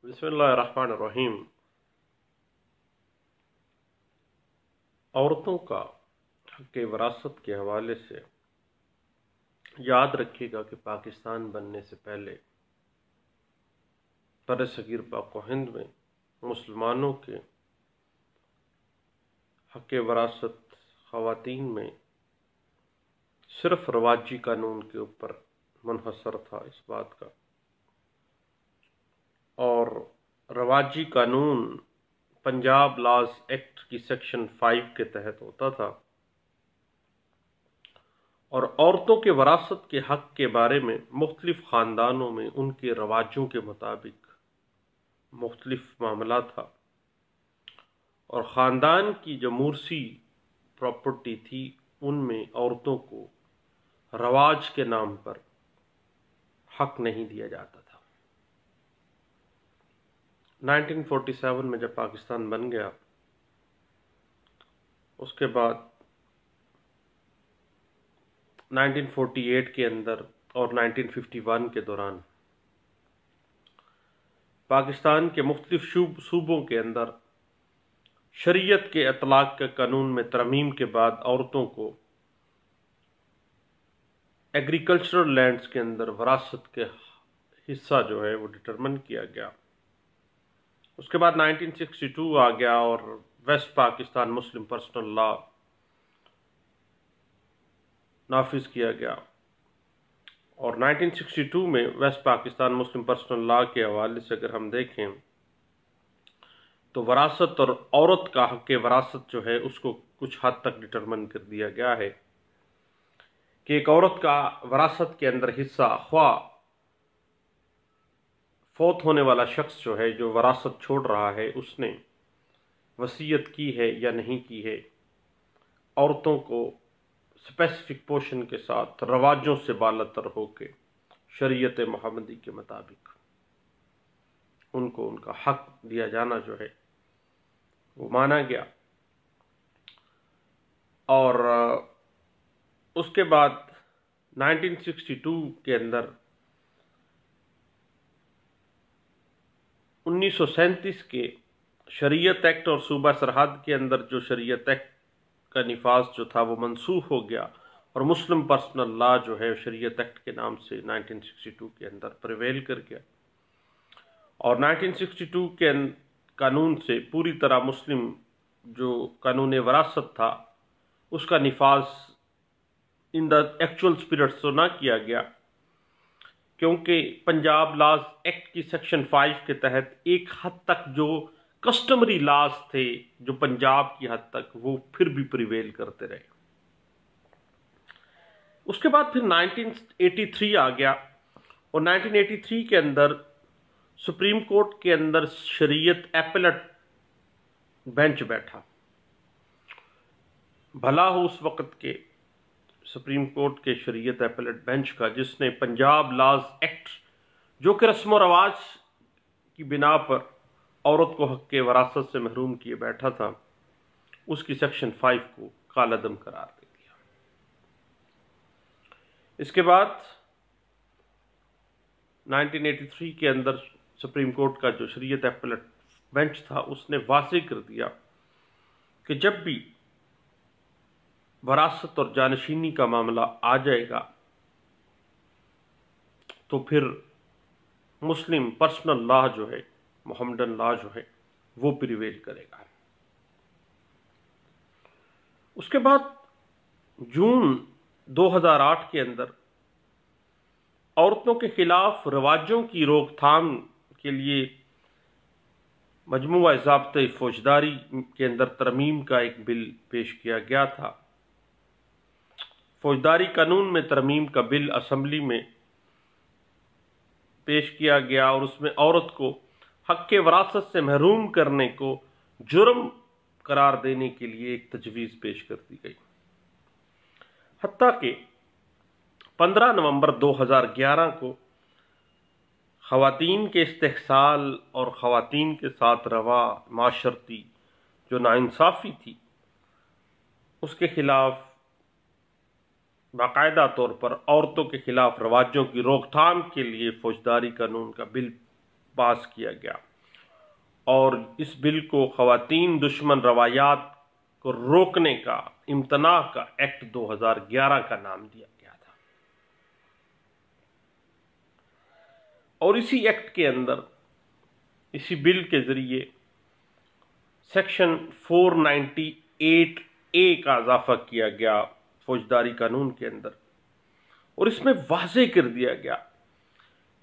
بسم اللہ الرحمن الرحیم۔ عورتوں کا حق وراثت کے حوالے سے یاد رکھیے گا کہ پاکستان بننے سے پہلے برصغیر پاک و ہند میں مسلمانوں کے حق وراثت خواتین میں صرف رواجی قانون کے اوپر منحصر تھا اس بات کا، اور رواجی قانون پنجاب لاز ایکٹ کی سیکشن 5 کے تحت ہوتا تھا، اور عورتوں کے وراثت کے حق کے بارے میں مختلف خاندانوں میں ان کے رواجوں کے مطابق مختلف معاملہ تھا، اور خاندان کی جو مورثی پراپرٹی تھی ان میں عورتوں کو رواج کے نام پر حق نہیں دیا جاتا تھا۔ 1947 میں جب پاکستان بن گیا، اس کے بعد 1948 کے اندر اور 1951 کے دوران پاکستان کے مختلف صوبوں کے اندر شریعت کے اطلاق کے قانون میں ترمیم کے بعد عورتوں کو ایگریکلچرل لینڈز کے اندر وراثت کے حصہ جو ہے وہ ڈٹرمن کیا گیا۔ اس کے بعد 1962 آ گیا اور ویسٹ پاکستان مسلم پرسنل لا نافذ کیا گیا، اور 1962 میں ویسٹ پاکستان مسلم پرسنل لا کے حوالے سے اگر ہم دیکھیں تو وراثت اور عورت کا حق وراثت جو ہے اس کو کچھ حد تک ڈٹرمن کر دیا گیا ہے کہ ایک عورت کا وراثت کے اندر حصہ خواہ فوت ہونے والا شخص جو ہے جو وراثت چھوڑ رہا ہے اس نے وصیت کی ہے یا نہیں کی ہے، عورتوں کو اسپیسیفک پورشن کے ساتھ رواجوں سے بالاتر ہو کے شریعت محمدی کے مطابق ان کو ان کا حق دیا جانا جو ہے وہ مانا گیا۔ اور اس کے بعد 1962 کے اندر 1937 کے شریعت ایکٹ اور صوبہ سرحد کے اندر جو شریعت ایکٹ کا نفاذ جو تھا وہ منسوخ ہو گیا، اور مسلم پرسنل لا جو ہے شریعت ایکٹ کے نام سے 1962 کے اندر پریویل کر گیا، اور 1962 کے قانون سے پوری طرح مسلم جو قانون وراثت تھا اس کا نفاذ ان دا ایکچوئل اسپرٹ تو نہ کیا گیا، کیونکہ پنجاب لاز ایکٹ کی سیکشن 5 کے تحت ایک حد تک جو کسٹمری لاز تھے جو پنجاب کی حد تک وہ پھر بھی پریویل کرتے رہے۔ اس کے بعد پھر 1983 آ گیا، اور 1983 کے اندر سپریم کورٹ کے اندر شریعت ایپلٹ بینچ بیٹھا۔ بھلا ہو اس وقت کے سپریم کورٹ کے شریعت ایپلٹ بینچ کا جس نے پنجاب لاز ایکٹ جو کہ رسم و رواج کی بنا پر عورت کو حق وراثت سے محروم کیے بیٹھا تھا، اس کی سیکشن 5 کو کالعدم قرار دے دیا۔ اس کے بعد 1983 کے اندر سپریم کورٹ کا جو شریعت ایپلٹ بینچ تھا اس نے واضح کر دیا کہ جب بھی وراثت اور جانشینی کا معاملہ آ جائے گا تو پھر مسلم پرسنل لا جو ہے محمدن لا جو ہے وہ پریویل کرے گا۔ اس کے بعد جون 2008 کے اندر عورتوں کے خلاف رواجوں کی روک تھام کے لیے مجموعہ ضابطۂ فوجداری کے اندر ترمیم کا ایک بل پیش کیا گیا تھا۔ فوجداری قانون میں ترمیم کا بل اسمبلی میں پیش کیا گیا، اور اس میں عورت کو حق وراثت سے محروم کرنے کو جرم قرار دینے کے لیے ایک تجویز پیش کر دی گئی، حتیٰ کہ 15 نومبر 2011 کو خواتین کے استحصال اور خواتین کے ساتھ روا معاشرتی جو ناانصافی تھی اس کے خلاف باقاعدہ طور پر عورتوں کے خلاف رواجوں کی روک تھام کے لیے فوجداری قانون کا بل پاس کیا گیا، اور اس بل کو خواتین دشمن روایات کو روکنے کا امتناع کا ایکٹ 2011 کا نام دیا گیا تھا۔ اور اسی ایکٹ کے اندر، اسی بل کے ذریعے سیکشن 498A کا اضافہ کیا گیا فوجداری قانون کے اندر، اور اس میں واضح کر دیا گیا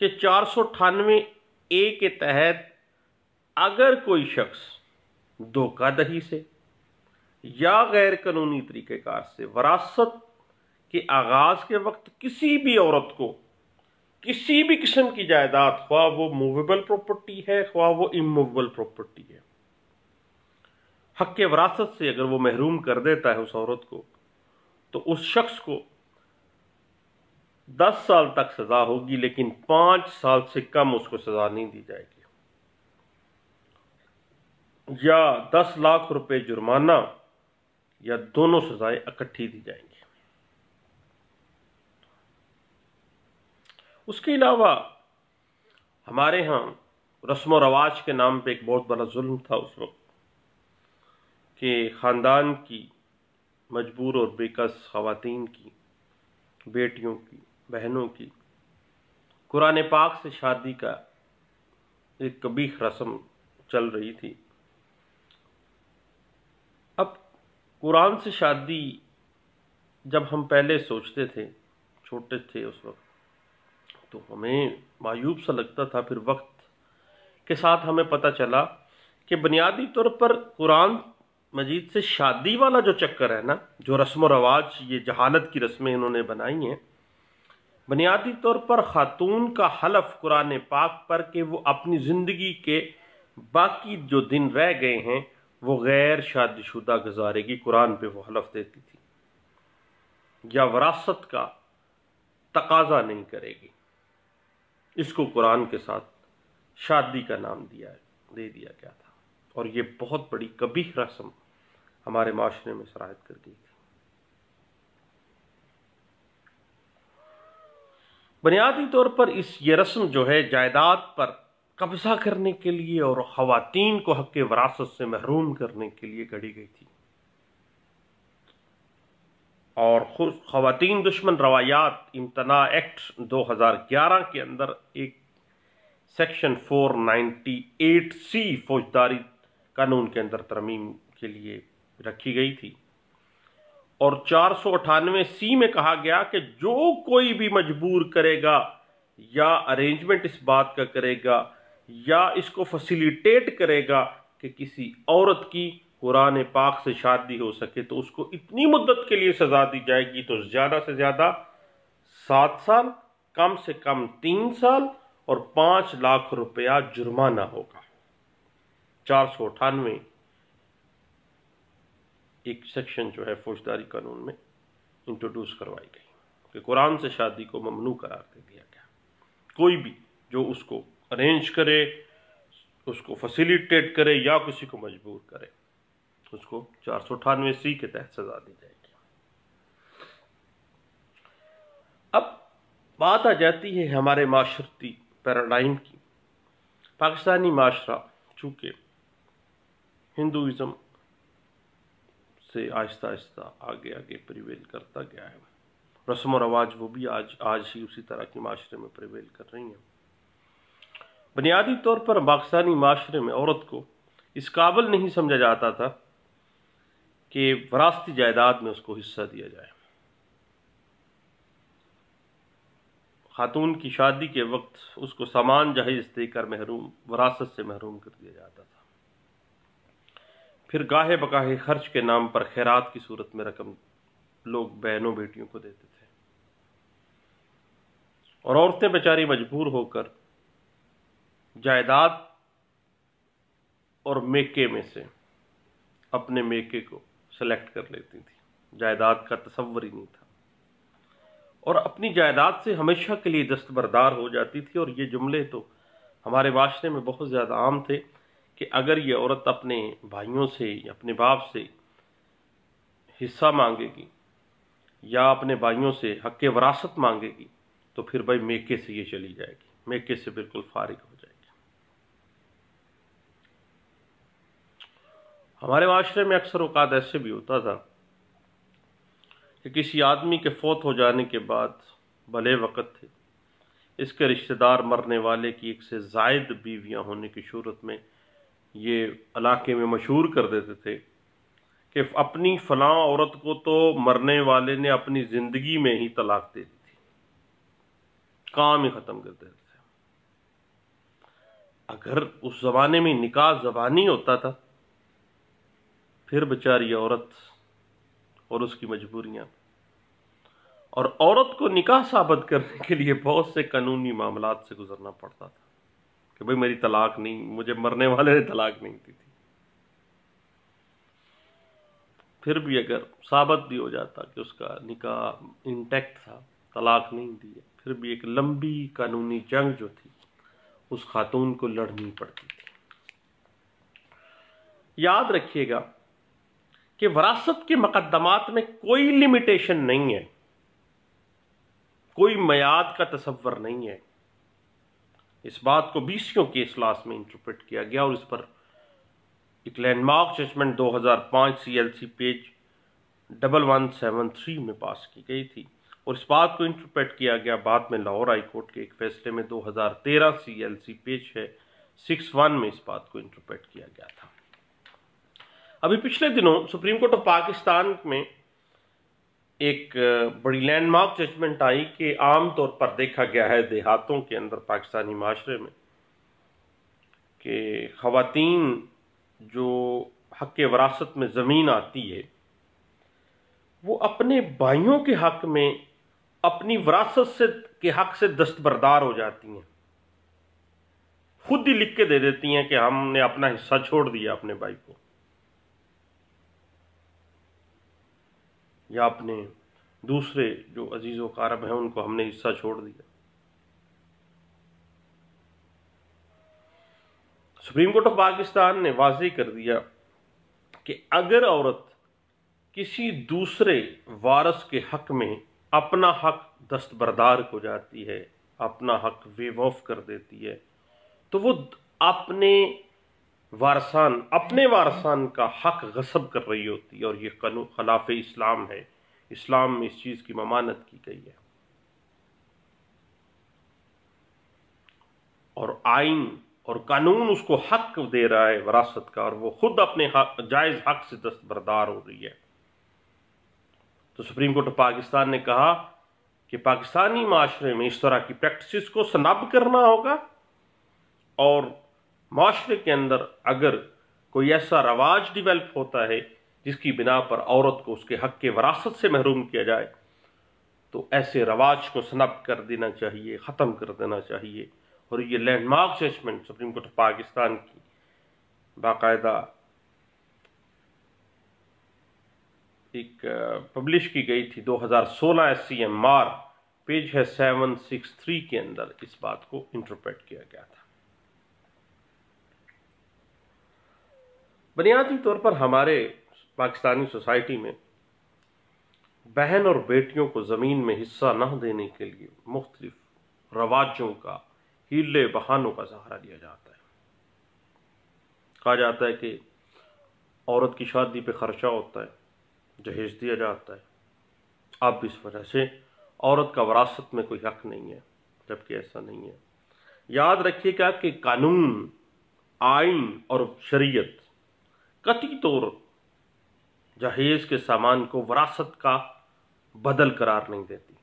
کہ 498A کے تحت اگر کوئی شخص دھوکہ دہی سے یا غیر قانونی طریقہ کار سے وراثت کے آغاز کے وقت کسی بھی عورت کو کسی بھی قسم کی جائیداد، خواہ وہ موویبل پراپرٹی ہے خواہ وہ اموویبل پراپرٹی ہے، حق وراثت سے اگر وہ محروم کر دیتا ہے اس عورت کو، تو اس شخص کو 10 سال تک سزا ہوگی، لیکن 5 سال سے کم اس کو سزا نہیں دی جائے گی، یا 10 لاکھ روپے جرمانہ، یا دونوں سزائیں اکٹھی دی جائیں گی۔ اس کے علاوہ ہمارے ہاں رسم و رواج کے نام پہ ایک بہت بڑا ظلم تھا اس وقت کہ خاندان کی مجبور اور بےکس خواتین کی، بیٹیوں کی، بہنوں کی قرآن پاک سے شادی کا ایک قبیح رسم چل رہی تھی۔ اب قرآن سے شادی جب ہم پہلے سوچتے تھے، چھوٹے تھے اس وقت، تو ہمیں معیوب سا لگتا تھا۔ پھر وقت کے ساتھ ہمیں پتہ چلا کہ بنیادی طور پر قرآن مجید سے شادی والا جو چکر ہے نا، جو رسم و رواج، یہ جہالت کی رسمیں انہوں نے بنائی ہیں، بنیادی طور پر خاتون کا حلف قرآن پاک پر کہ وہ اپنی زندگی کے باقی جو دن رہ گئے ہیں وہ غیر شادی شدہ گزارے گی، قرآن پہ وہ حلف دیتی تھی، یا وراثت کا تقاضا نہیں کرے گی۔ اس کو قرآن کے ساتھ شادی کا نام دے دیا گیا تھا، اور یہ بہت بڑی قبیح رسم ہمارے معاشرے میں سرایت کر گئی تھی۔ بنیادی طور پر یہ رسم جو ہے جائیداد پر قبضہ کرنے کے لیے اور خواتین کو حق وراثت سے محروم کرنے کے لیے گھڑی گئی تھی، اور خواتین دشمن روایات امتناع ایکٹ 2011 کے اندر ایک سیکشن 498C فوجداری قانون کے اندر ترمیم کے لیے رکھی گئی تھی، اور 498C میں کہا گیا کہ جو کوئی بھی مجبور کرے گا یا ارینجمنٹ اس بات کا کرے گا یا اس کو فیسیلیٹیٹ کرے گا کہ کسی عورت کی قرآن پاک سے شادی ہو سکے، تو اس کو اتنی مدت کے لیے سزا دی جائے گی، تو زیادہ سے زیادہ 7 سال، کم سے کم 3 سال، اور 5 لاکھ روپیہ جرمانہ ہوگا۔ 498 ایک سیکشن جو ہے فوجداری قانون میں انٹروڈیوس کروائی گئی کہ قرآن سے شادی کو ممنوع قرار دے دیا گیا۔ کوئی بھی جو اس کو ارینج کرے، اس کو فیسیلیٹیٹ کرے یا کسی کو مجبور کرے، اس کو 498C کے تحت سزا دی جائے گی۔ اب بات آ جاتی ہے ہمارے معاشرتی پیراڈائم کی۔ پاکستانی معاشرہ چونکہ ہندوازم سے آہستہ آہستہ آگے پریویل کرتا گیا ہے، رسم و رواج وہ بھی آج ہی اسی طرح کے معاشرے میں پریویل کر رہی ہیں۔ بنیادی طور پر پاکستانی معاشرے میں عورت کو اس قابل نہیں سمجھا جاتا تھا کہ وراثتی جائیداد میں اس کو حصہ دیا جائے۔ خاتون کی شادی کے وقت اس کو سامان جہیز دے کر وراثت سے محروم کر دیا جاتا تھا۔ پھر گاہے بگاہے خرچ کے نام پر خیرات کی صورت میں رقم لوگ بہنوں بیٹیوں کو دیتے تھے، اور عورتیں بیچاری مجبور ہو کر جائیداد اور میکے میں سے اپنے میکے کو سلیکٹ کر لیتی تھی۔ جائیداد کا تصور ہی نہیں تھا، اور اپنی جائیداد سے ہمیشہ کے لیے دستبردار ہو جاتی تھی۔ اور یہ جملے تو ہمارے معاشرے میں بہت زیادہ عام تھے کہ اگر یہ عورت اپنے بھائیوں سے یا اپنے باپ سے حصہ مانگے گی یا اپنے بھائیوں سے حق وراثت مانگے گی تو پھر بھائی میکے سے یہ چلی جائے گی، میکے سے بالکل فارغ ہو جائے گی۔ ہمارے معاشرے میں اکثر اوقات ایسے بھی ہوتا تھا کہ کسی آدمی کے فوت ہو جانے کے بعد بھلے وقت تھے، اس کے رشتہ دار مرنے والے کی ایک سے زائد بیویاں ہونے کی صورت میں یہ علاقے میں مشہور کر دیتے تھے کہ اپنی فلاں عورت کو تو مرنے والے نے اپنی زندگی میں ہی طلاق دے دی تھی، کام ہی ختم کر دیتے تھے۔ اگر اس زمانے میں نکاح زبانی ہوتا تھا، پھر بیچاری عورت اور اس کی مجبوریاں، اور عورت کو نکاح ثابت کرنے کے لیے بہت سے قانونی معاملات سے گزرنا پڑتا تھا کہ بھئی میری طلاق نہیں، مجھے مرنے والے نے طلاق نہیں دی تھی۔ پھر بھی اگر ثابت بھی ہو جاتا کہ اس کا نکاح انٹیکٹ تھا، طلاق نہیں دی ہے، پھر بھی ایک لمبی قانونی جنگ جو تھی اس خاتون کو لڑنی پڑتی تھی۔ یاد رکھیے گا کہ وراثت کے مقدمات میں کوئی لمیٹیشن نہیں ہے، کوئی میعاد کا تصور نہیں ہے۔ اس بات کو بیسیوں کے اجلاس میں انٹرپریٹ کیا گیا اور اس پر ایک landmark judgment 2005 CLC page 1173 میں پاس کی گئی تھی، اور اس بات کو انٹرپریٹ کیا گیا بعد میں لاہور ہائی کورٹ کے ایک فیصلے میں 2013 CLC پیج ہے 61 میں اس بات کو انٹرپریٹ کیا گیا تھا۔ ابھی پچھلے دنوں سپریم کورٹ آف پاکستان میں ایک بڑی لینڈ مارک ججمنٹ آئی کہ عام طور پر دیکھا گیا ہے دیہاتوں کے اندر پاکستانی معاشرے میں کہ خواتین جو حق وراثت میں زمین آتی ہے وہ اپنے بھائیوں کے حق میں اپنی وراثت کے حق سے دستبردار ہو جاتی ہیں، خود ہی لکھ کے دے دیتی ہیں کہ ہم نے اپنا حصہ چھوڑ دیا اپنے بھائی کو، یا اپنے دوسرے جو عزیز و اقارب ہیں ان کو ہم نے حصہ چھوڑ دیا۔ سپریم کورٹ آف پاکستان نے واضح کر دیا کہ اگر عورت کسی دوسرے وارث کے حق میں اپنا حق دستبردار ہو جاتی ہے، اپنا حق ویو آف کر دیتی ہے، تو وہ اپنے وارثان کا حق غصب کر رہی ہوتی ہے، اور یہ قانون خلاف اسلام ہے۔ اسلام میں اس چیز کی ممانعت کی گئی ہے، اور آئین اور قانون اس کو حق دے رہا ہے وراثت کا، اور وہ خود اپنے جائز حق سے دستبردار ہو رہی ہے۔ تو سپریم کورٹ آف پاکستان نے کہا کہ پاکستانی معاشرے میں اس طرح کی پریکٹسز کو سناب کرنا ہوگا، اور معاشرے کے اندر اگر کوئی ایسا رواج ڈیولپ ہوتا ہے جس کی بنا پر عورت کو اس کے حق کے وراثت سے محروم کیا جائے، تو ایسے رواج کو سنب کر دینا چاہیے، ختم کر دینا چاہیے۔ اور یہ landmark judgment supreme court of Pakistan کی باقاعدہ ایک پبلش کی گئی تھی 2016 SCMR پیج ہے 763 کے اندر اس بات کو انٹرپریٹ کیا گیا تھا۔ بنیادی طور پر ہمارے پاکستانی سوسائٹی میں بہن اور بیٹیوں کو زمین میں حصہ نہ دینے کے لیے مختلف رواجوں کا، ہیلے بہانوں کا سہارا لیا جاتا ہے۔ کہا جاتا ہے کہ عورت کی شادی پہ خرچہ ہوتا ہے، جہیز دیا جاتا ہے، اب اس وجہ سے عورت کا وراثت میں کوئی حق نہیں ہے، جبکہ ایسا نہیں ہے۔ یاد رکھیے گا کہ قانون، آئین اور شریعت قطعی طور جہیز کے سامان کو وراثت کا بدل قرار نہیں دیتی۔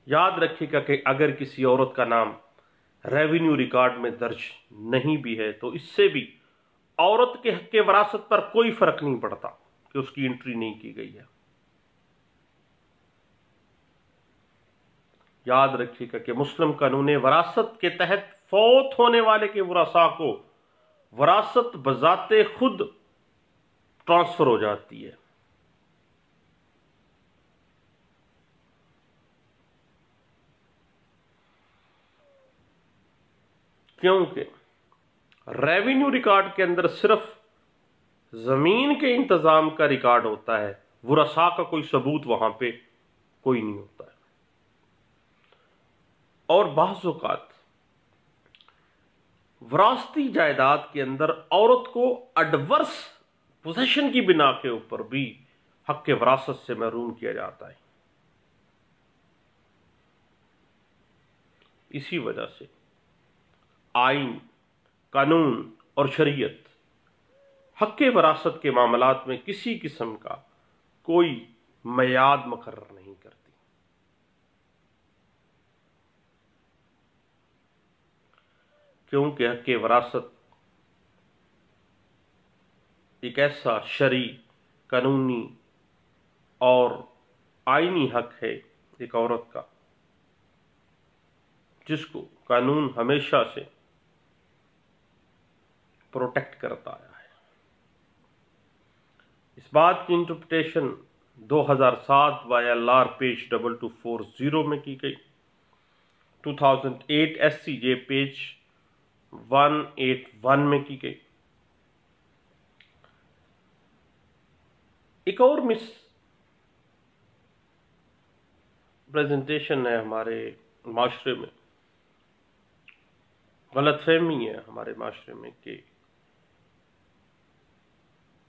یاد رکھیے گا کہ اگر کسی عورت کا نام ریونیو ریکارڈ میں درج نہیں بھی ہے تو اس سے بھی عورت کے حق وراثت پر کوئی فرق نہیں پڑتا کہ اس کی انٹری نہیں کی گئی ہے۔ یاد رکھیے گا کہ مسلم قانون وراثت کے تحت فوت ہونے والے کے ورثاء کو وراثت بذات خود ٹرانسفر ہو جاتی ہے۔ کیونکہ ریونیو ریکارڈ کے اندر صرف زمین کے انتظام کا ریکارڈ ہوتا ہے، ورثاء کا کوئی ثبوت وہاں پہ کوئی نہیں ہوتا ہے۔ اور بعض اوقات وراثتی جائیداد کے اندر عورت کو ایڈورس پوزیشن کی بنا کے اوپر بھی حق کے وراثت سے محروم کیا جاتا ہے. اسی وجہ سے آئین، قانون اور شریعت حق کے وراثت کے معاملات میں کسی قسم کا کوئی میعاد مقرر نہیں کرتی. کیونکہ حق وراثت ایک ایسا شرعی، قانونی اور آئینی حق ہے ایک عورت کا، جس کو قانون ہمیشہ سے پروٹیکٹ کرتا آیا ہے. اس بات کی انٹرپریٹیشن 2007 YLR پیج 2240 میں کی گئی، 2008 SCJ پیج 181 میں کی گئی. ایک اور مس پریزنٹیشن ہے ہمارے معاشرے میں، غلط فہمی ہے ہمارے معاشرے میں کہ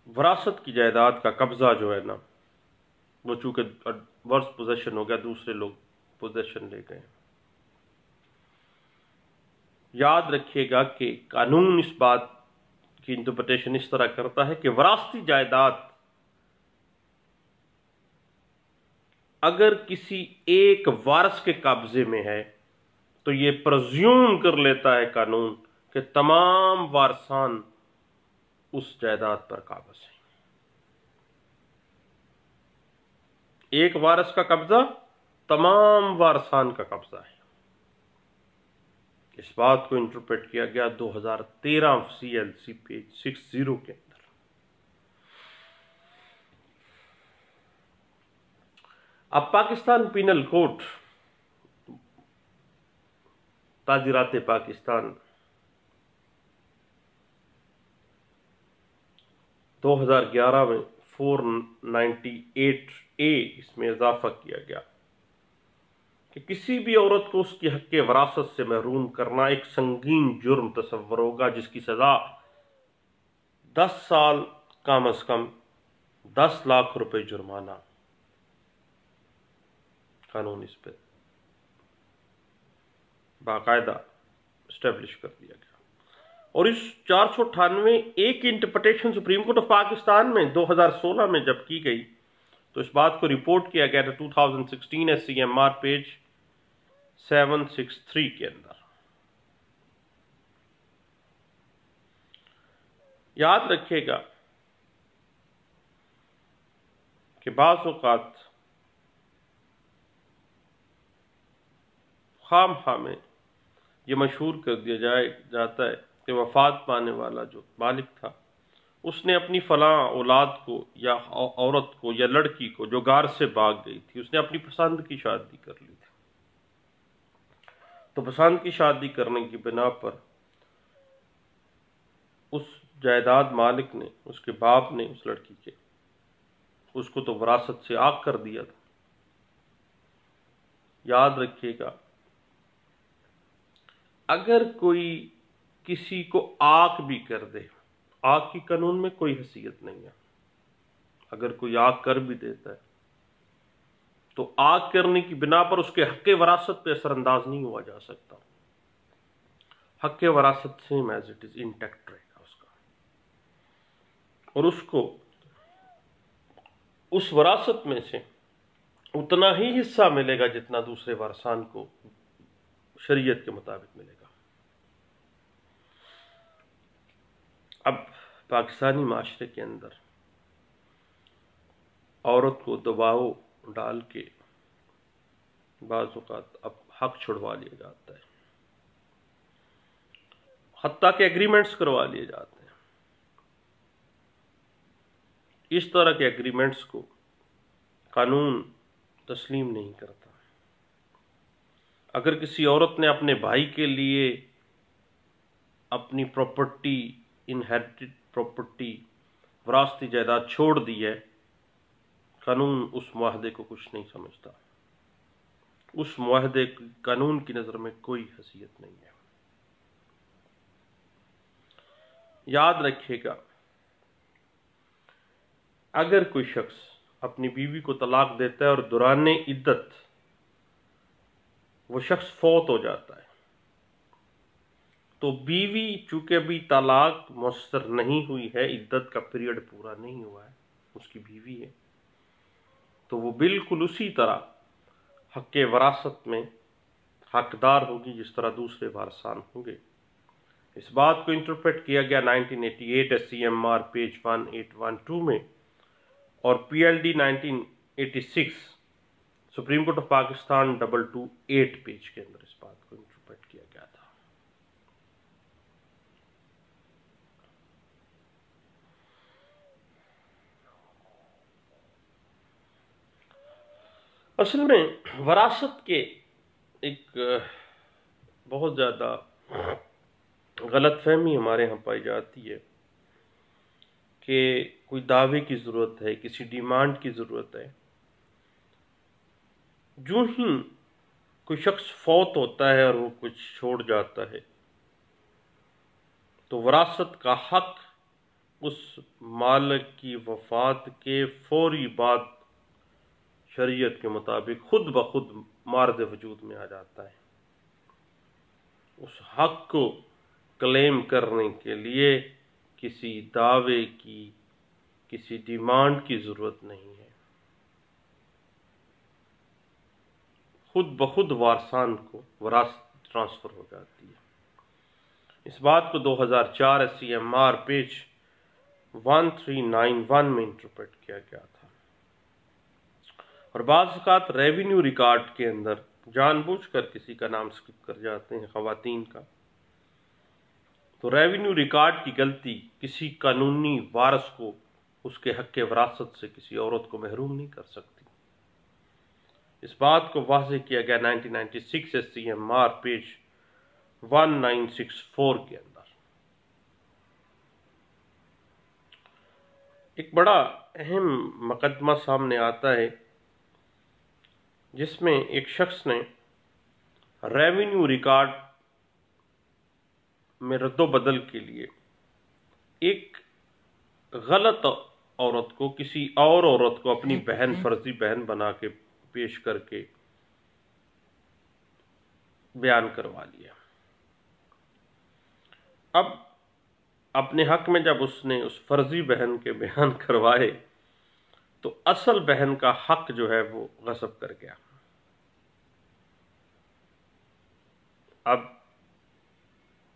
وراثت کی جائیداد کا قبضہ جو ہے نا، وہ چونکہ ورث پوزیشن ہو گیا، دوسرے لوگ پوزیشن لے گئے. یاد رکھیے گا کہ قانون اس بات کی انٹرپریٹیشن اس طرح کرتا ہے کہ وراثتی جائیداد اگر کسی ایک وارث کے قبضے میں ہے تو یہ پرزیوم کر لیتا ہے قانون کہ تمام وارثان اس جائیداد پر قابض ہیں. ایک وارث کا قبضہ تمام وارثان کا قبضہ ہے. اس بات کو انٹرپریٹ کیا گیا 2013 CLC پیج 60 کے اندر. اب پاکستان پینل کوڈ تعزیرات پاکستان 2011 میں 498A اس میں اضافہ کیا گیا کہ کسی بھی عورت کو اس کی حق وراثت سے محروم کرنا ایک سنگین جرم تصور ہوگا، جس کی سزا 10 سال کم از کم 10 لاکھ روپے جرمانہ. قانون اس پہ باقاعدہ اسٹیبلش کر دیا گیا. اور اس 498 کی interpretation supreme court of Pakistan میں 2016 میں جب کی گئی تو اس بات کو رپورٹ کیا گیا تھا 2016 SCMR پیج 763 کے اندر. یاد رکھیے گا کہ بعض اوقات خام میں یہ مشہور کر دیا جاتا ہے کہ وفات پانے والا جو مالک تھا اس نے اپنی فلاں اولاد کو یا عورت کو یا لڑکی کو جو گھر سے بھاگ گئی تھی، اس نے اپنی پسند کی شادی کر لی تھی. تو پسند کی شادی کرنے کی بنا پر اس جائیداد مالک نے، اس کے باپ نے اس لڑکی کے اس کو تو وراثت سے عاق کر دیا تھا. یاد رکھیے گا اگر کوئی کسی کو عاق بھی کر دے، عاق کی قانون میں کوئی حیثیت نہیں ہے. اگر کوئی عاق کر بھی دیتا ہے تو عاق کرنے کی بنا پر اس کے حق وراثت پہ اثر انداز نہیں ہوا جا سکتا. حق وراثت same as it is intact رہے گا اس کا، اور اس کو اس وراثت میں سے اتنا ہی حصہ ملے گا جتنا دوسرے وارثان کو شریعت کے مطابق ملے گا. اب پاکستانی معاشرے کے اندر عورت کو دباؤ ڈال کے بعض اوقات اب حق چھڑوا لیا جاتا ہے، حتیٰ کہ ایگریمنٹس کروا لیے جاتے ہیں. اس طرح کے ایگریمنٹس کو قانون تسلیم نہیں کرتا. اگر کسی عورت نے اپنے بھائی کے لیے اپنی پراپرٹی، انہیریٹڈ پراپرٹی، وراثتی جائیداد چھوڑ دی ہے، قانون اس معاہدے کو کچھ نہیں سمجھتا. اس معاہدے قانون کی نظر میں کوئی حیثیت نہیں ہے. یاد رکھیے گا، اگر کوئی شخص اپنی بیوی کو طلاق دیتا ہے اور دوران عدت وہ شخص فوت ہو جاتا ہے، تو بیوی چونکہ ابھی طلاق مؤثر نہیں ہوئی ہے، عدت کا پیریڈ پورا نہیں ہوا ہے، اس کی بیوی ہے، تو وہ بالکل اسی طرح حق وراثت میں حقدار ہوگی جس طرح دوسرے وارثان ہوں گے۔ اس بات کو انٹرپریٹ کیا گیا 1988 SCMR پیج 1812 میں، اور PLD 1986 supreme court of Pakistan 228 page کے اندر اس بات کو انٹرپریٹ کیا گیا تھا۔ اصل میں وراثت کے ایک بہت زیادہ غلط فہمی ہمارے ہاں پائی جاتی ہے کہ کوئی دعوے کی ضرورت ہے، کسی ڈیمانڈ کی ضرورت ہے۔ جو ہی کوئی شخص فوت ہوتا ہے اور وہ کچھ چھوڑ جاتا ہے تو وراثت کا حق اس مالک کی وفات کے فوری بعد شریعت کے مطابق خود بخود مارد وجود میں آ جاتا ہے۔ اس حق کو کلیم کرنے کے لیے کسی دعوے کی، کسی ڈیمانڈ کی ضرورت نہیں ہے، خود بخود وارثان کو وراثت ٹرانسفر ہو جاتی ہے۔ اس بات کو 2004 SCMR پیج 1391 میں انٹرپریٹ کیا گیا تھا۔ اور بعض اوقات ریونیو ریکارڈ کے اندر جان بوجھ کر کسی کا نام سکپ کر جاتے ہیں، خواتین کا، تو ریونیو ریکارڈ کی غلطی کسی قانونی وارث کو اس کے حق وراثت سے کسی عورت کو محروم نہیں کر سکتی۔ اس بات کو واضح کیا گیا 1996 SCMR پیج 1964 کے اندر۔ ایک بڑا اہم مقدمہ سامنے آتا ہے جس میں ایک شخص نے ریونیو ریکارڈ میں رد و بدل کے لیے ایک غلط عورت کو کسی اور عورت کو اپنی بہن، فرضی بہن بنا کے پیش کر کے بیان کروا لیا۔ اب اپنے حق میں جب اس نے اس فرضی بہن کے بیان کروائے تو اصل بہن کا حق جو ہے وہ غصب کر گیا۔ اب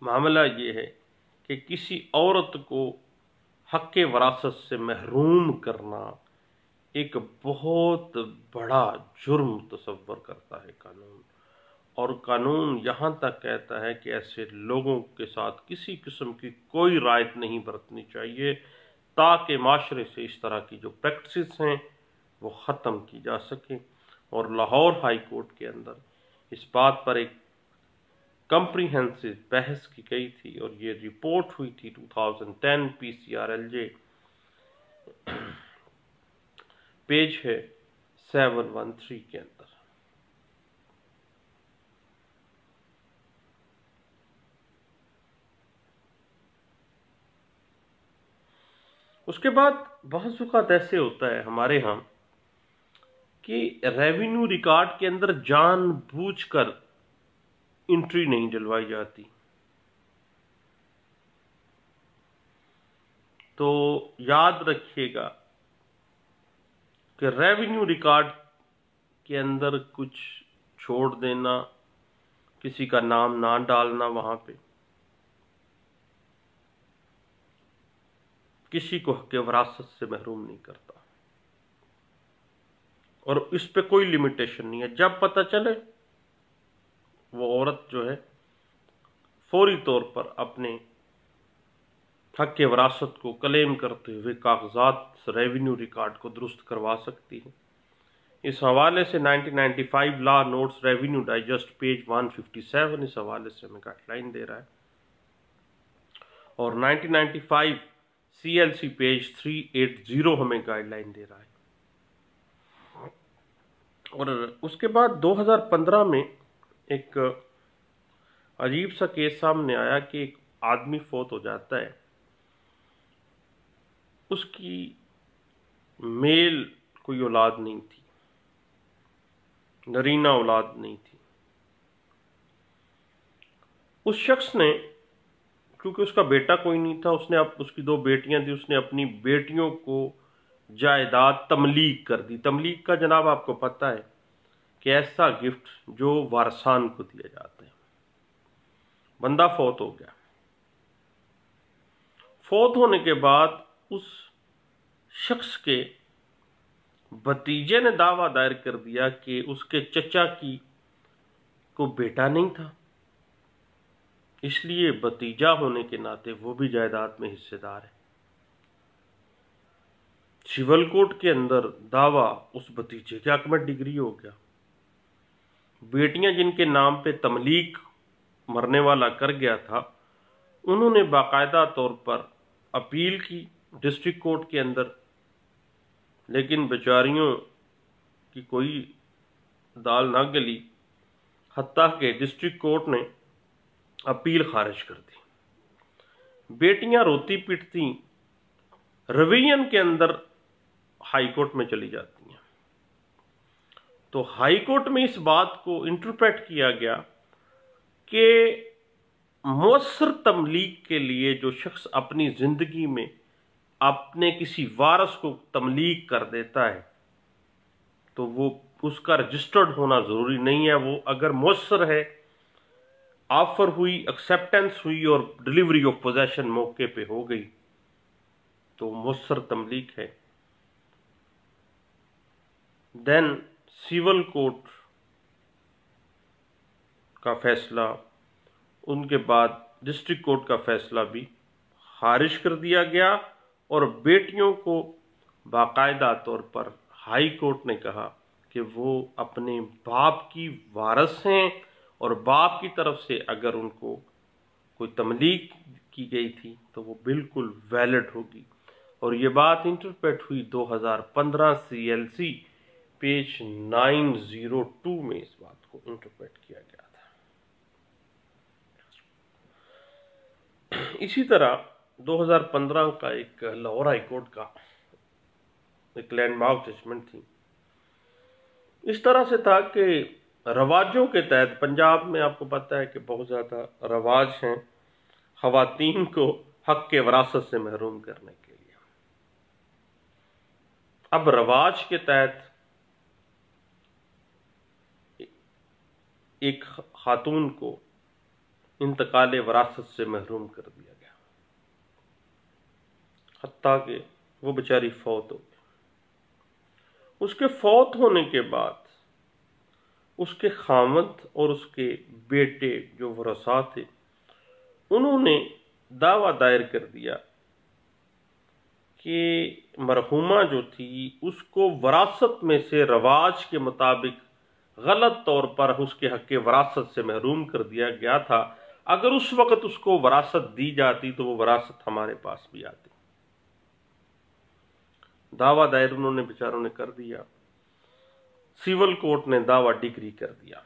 معاملہ یہ ہے کہ کسی عورت کو حق وراثت سے محروم کرنا ایک بہت بڑا جرم تصور کرتا ہے قانون، اور قانون یہاں تک کہتا ہے کہ ایسے لوگوں کے ساتھ کسی قسم کی کوئی رعایت نہیں برتنی چاہیے تاکہ معاشرے سے اس طرح کی جو پریکٹسز ہیں وہ ختم کی جا سکیں۔ اور لاہور ہائی کورٹ کے اندر اس بات پر ایک کمپریہنسو بحث کی گئی تھی، اور یہ رپورٹ ہوئی تھی 2010 PCRLJ پیج ہے 713 کے اندر۔ اس کے بعد بعض اوقات ایسے ہوتا ہے ہمارے ہاں کہ ریونیو ریکارڈ کے اندر جان بوجھ کر انٹری نہیں ڈلوائی جاتی، تو یاد رکھیے گا کہ ریونیو ریکارڈ کے اندر کچھ چھوڑ دینا، کسی کا نام نہ ڈالنا وہاں پہ کسی کو حق وراثت سے محروم نہیں کرتا، اور اس پہ کوئی لمیٹیشن نہیں ہے۔ جب پتہ چلے وہ عورت جو ہے فوری طور پر اپنے حق وراثت کو کلیم کرتے ہوئے کاغذات ریونیو ریکارڈ کو درست کروا سکتی ہے۔ اس حوالے سے 1995 لا نوٹس ریونیو ڈائجسٹ پیج 157 اس حوالے سے ہمیں گائیڈ لائن دے رہا ہے، اور 1995 CLC پیج 380 ہمیں گائیڈ لائن دے رہا ہے۔ اور اس کے بعد 2015 میں ایک عجیب سا کیس سامنے آیا کہ ایک آدمی فوت ہو جاتا ہے اس کی میل کوئی اولاد نہیں تھی، نرینہ اولاد نہیں تھی۔ اس شخص نے، کیونکہ اس کا بیٹا کوئی نہیں تھا، اس کی 2 بیٹیاں تھیں، اس نے اپنی بیٹیوں کو جائیداد تملیک کر دی۔ تملیک کا جناب آپ کو پتہ ہے کہ ایسا گفٹ جو وارثان کو دیا جاتا ہے۔ بندہ فوت ہو گیا، فوت ہونے کے بعد اس شخص کے بھتیجے نے دعویٰ دائر کر دیا کہ اس کے چچا کو بیٹا نہیں تھا، اس لیے بھتیجا ہونے کے ناطے وہ بھی جائیداد میں حصے دار ہے۔ سول کوڈ کے اندر دعویٰ اس بھتیجے کے حق میں ڈگری ہو گیا۔ بیٹیاں جن کے نام پہ تملیک مرنے والا کر گیا تھا، انہوں نے باقاعدہ طور پر اپیل کی ڈسٹرکٹ کورٹ کے اندر، لیکن بیچاریوں کی کوئی دال نہ گلی، حتیٰ کہ ڈسٹرکٹ کورٹ نے اپیل خارج کر دی۔ بیٹیاں روتی پیٹتی ریویژن کے اندر ہائی کورٹ میں چلی جاتی ہیں، تو ہائی کورٹ میں اس بات کو انٹرپریٹ کیا گیا کہ مؤثر تملیک کے لیے جو شخص اپنی زندگی میں اپنے کسی وارث کو تملیک کر دیتا ہے تو وہ اس کا رجسٹرڈ ہونا ضروری نہیں ہے۔ وہ اگر مؤثر ہے، آفر ہوئی، ایکسیپٹنس ہوئی اور ڈلیوری آف پوزیشن موقع پہ ہو گئی تو مؤثر تملیک ہے۔ دین سول کورٹ کا فیصلہ، ان کے بعد ڈسٹرکٹ کورٹ کا فیصلہ بھی خارج کر دیا گیا، اور بیٹیوں کو باقاعدہ طور پر ہائی کورٹ نے کہا کہ وہ اپنے باپ کی وارث ہیں، اور باپ کی طرف سے اگر ان کو کوئی تملیک کی گئی تھی تو وہ بالکل ویلڈ ہوگی۔ اور یہ بات انٹرپریٹ ہوئی 2015 CLC پیج 902 میں اس بات کو انٹرپریٹ کیا گیا تھا۔ اسی طرح 2015 کا ایک لاہور ہائی کورٹ کا ایک لینڈ مارک ججمنٹ تھی۔ اس طرح سے تھا کہ رواجوں کے تحت پنجاب میں آپ کو پتہ ہے کہ بہت زیادہ رواج ہیں خواتین کو حق کے وراثت سے محروم کرنے کے لیے۔ اب رواج کے تحت ایک خاتون کو انتقال وراثت سے محروم کر دیا گیا، حتیٰ کہ وہ بیچاری فوت ہو گئی۔ اس کے فوت ہونے کے بعد اس کے خاوند اور اس کے بیٹے جو ورثاء تھے، انہوں نے دعویٰ دائر کر دیا کہ مرحومہ جو تھی اس کو وراثت میں سے رواج کے مطابق غلط طور پر اس کے حق وراثت سے محروم کر دیا گیا تھا۔ اگر اس وقت اس کو وراثت دی جاتی تو وہ وراثت ہمارے پاس بھی آتی۔ دعویٰ دائر انہوں نے بیچاروں نے کر دیا، سول کورٹ نے دعویٰ ڈگری کر دیا۔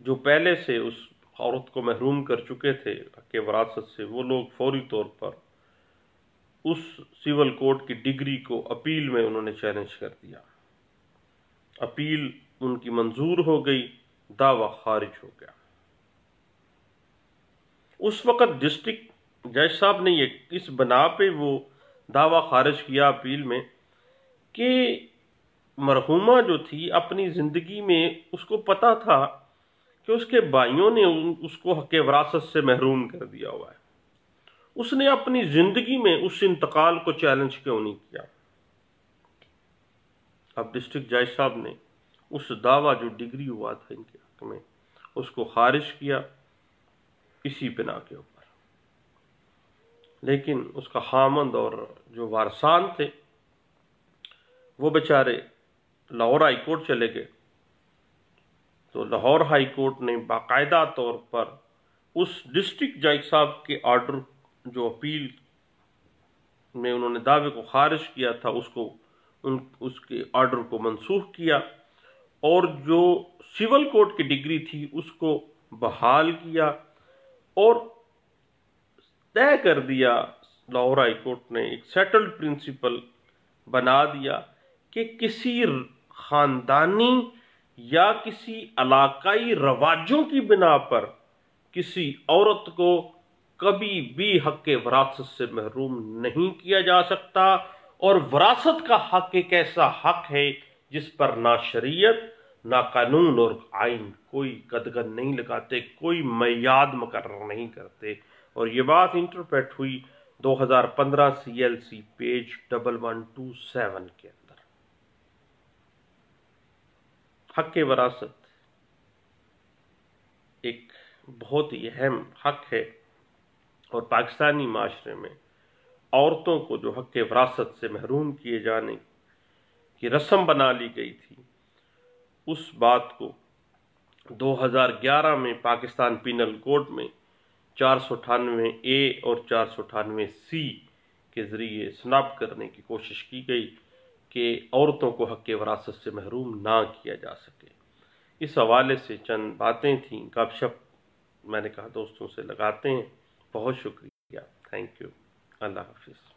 جو پہلے سے اس عورت کو محروم کر چکے تھے حق وراثت سے، وہ لوگ فوری طور پر اس سول کورٹ کی ڈگری کو اپیل میں انہوں نے چیلنج کر دیا۔ اپیل ان کی منظور ہو گئی، دعویٰ خارج ہو گیا۔ اس وقت ڈسٹرکٹ جج صاحب نے اس بنا پہ وہ دعویٰ خارج کیا اپیل میں کہ مرحومہ جو تھی اپنی زندگی میں اس کو پتا تھا کہ اس کے بھائیوں نے اس کو حق وراثت سے محروم کر دیا ہوا ہے، اس نے اپنی زندگی میں اس انتقال کو چیلنج کیوں نہیں کیا؟ اب ڈسٹرکٹ جج صاحب نے اس دعویٰ جو ڈگری ہوا تھا ان کے حق میں، اس کو خارج کیا اسی بنا کے اوپر۔ لیکن اس کا خامند اور جو وارثان تھے وہ بیچارے لاہور ہائی کورٹ چلے گئے، تو لاہور ہائی کورٹ نے باقاعدہ طور پر اس ڈسٹرکٹ جج صاحب کے آرڈر جو اپیل میں انہوں نے دعوے کو خارج کیا تھا اس کے آرڈر کو منسوخ کیا، اور جو سول کورٹ کی ڈگری تھی اس کو بحال کیا، اور طے کر دیا، لاہور ہائی کورٹ نے ایک سیٹلڈ پرنسپل بنا دیا کہ کسی خاندانی یا کسی علاقائی رواجوں کی بنا پر کسی عورت کو کبھی بھی حق وراثت سے محروم نہیں کیا جا سکتا، اور وراثت کا حق ایک ایسا حق ہے جس پر نہ شریعت، نہ قانون اور آئین کوئی قدغن نہیں لگاتے، کوئی میعاد مقرر نہیں کرتے۔ اور یہ بات انٹرپریٹ ہوئی 2015 CLC پیج 1127 کے اندر۔ حق وراثت ایک بہت ہی اہم حق ہے، اور پاکستانی معاشرے میں عورتوں کو جو حق وراثت سے محروم کیے جانے کی رسم بنا لی گئی تھی، اس بات کو 2011 میں پاکستان پینل کوڈ میں 498A اور 498C کے ذریعے سناب کرنے کی کوشش کی گئی کہ عورتوں کو حق وراثت سے محروم نہ کیا جا سکے۔ اس حوالے سے چند باتیں تھیں، گپ شپ میں نے کہا دوستوں سے لگاتے ہیں۔ بہت شکریہ، تھینک یو، اللہ حافظ۔